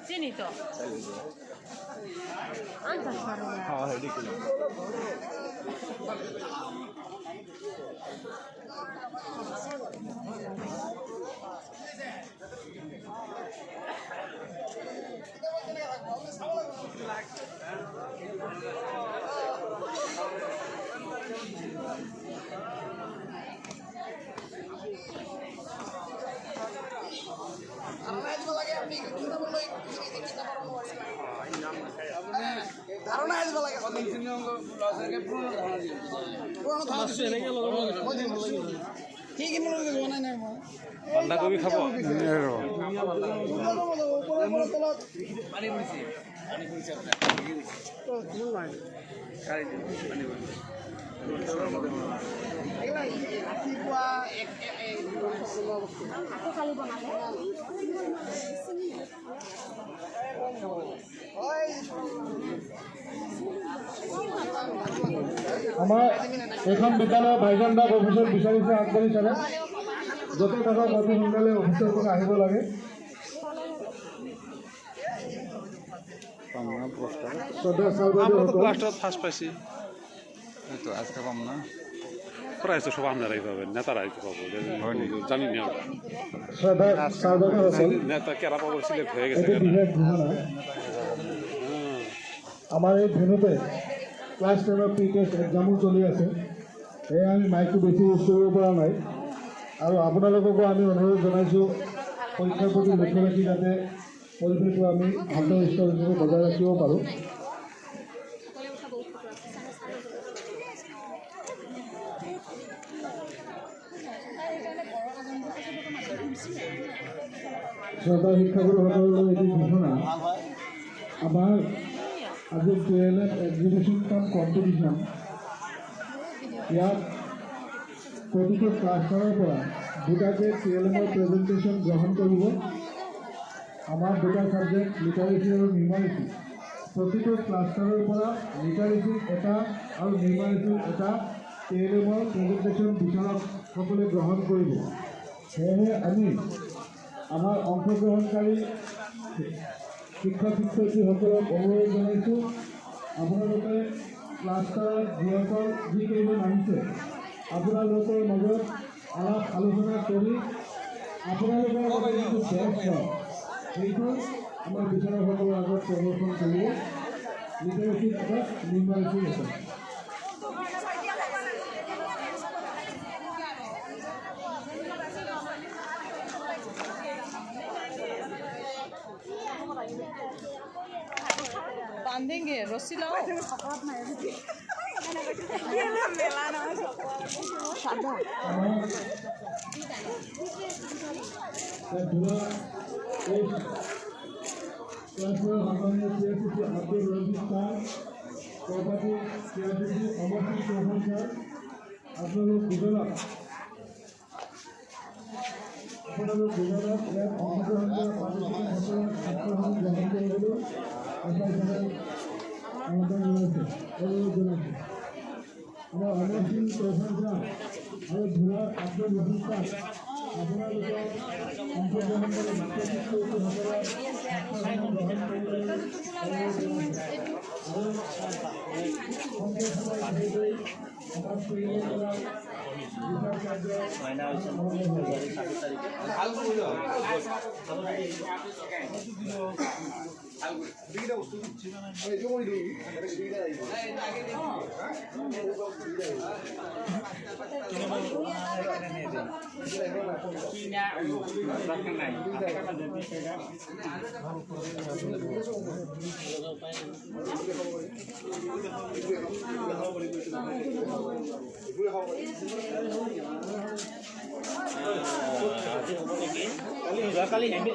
চিনি তো বান্ধাকবি খাব আমাৰ এখন বিদ্যালয়ৰ ভাইজানদাক অফিচত বিচাৰিছে আগবাঢ়ি চালে য'তে থাকক অতি সোনকালে অফিচৰ পৰা আহিব লাগে। ফার্স্ট পাইছি তো আজকে পাম না প্রাইস তো সব আপনারাই পাবেন নেতারাই তো পাবো জানি না নেতা কেরা পাবো সিলেক্ট হয়ে গেছে আমাৰ এই ভেনুতে ক্লাছ 10ৰ প্ৰি-টেষ্ট এক্সামো চলি আছে। সেয়ে আমি মাইকটো বেছি ইউজ কৰিব পৰা নাই আৰু আপোনালোককো আমি অনুৰোধ জনাইছোঁ পৰীক্ষাৰ প্ৰতি লক্ষ্য ৰাখি যাতে পৰিৱেশটো আমি শান্ত হিচাপে বজাই ৰাখিব পাৰোঁ। চৰকাৰী শিক্ষাগুৰুসকলৰ এটি ঘোষণা আমাৰ আজি TLM এক্সিবিশ্যন কাম কম্পিটিশ্যন ইয়াত প্ৰতিটো ক্লাছৰ পৰা দুটাকৈ TLMৰ প্ৰেজেণ্টেশ্যন গ্ৰহণ কৰিব। আমাৰ দুটা ছাবজেক্ট লিটাৰেচি আৰু নিউমাৰেচি প্ৰতিটো ক্লাছৰ পৰা লিটাৰেচি এটা আৰু নিউমাৰেচি এটা TLMৰ প্ৰেজেণ্টেশ্যন বিচাৰকসকলে গ্ৰহণ কৰিব। সেয়েহে আমি আমাৰ অংশগ্ৰহণকাৰী শিক্ষক শিক্ষয়িত্ৰীসকলক অনুৰোধ জনাইছোঁ আপোনালোকে ক্লাছৰ যিকেইজন আহিছে আপোনালোকৰ মাজত আলাপ আলোচনা কৰি আপোনালোকৰ যিটো বেষ্ট হয় সেইটো আমাৰ বিচাৰকসকলৰ আগত প্ৰদৰ্শন কৰিব। লিটাৰেচিত এটা নিউমাৰেচি আছে। बांधेंगे रस्सी लाओ আব্দুল রশিদ খান সভাপতি সিআরপিসি অমরসিং চৌহান স্যার আপনাদের দুজনা এর অংশগ্রহণ করা গ্রহণ করে হল আপনার সবাই আমাদের রয়েছে অনুরোধ জানাচ্ছি আমার অমরসিং চৌহান স্যার আমার ধুলা আব্দুল রশিদ খান আপনারা অংশগ্রহণ করে কালি হেঁটে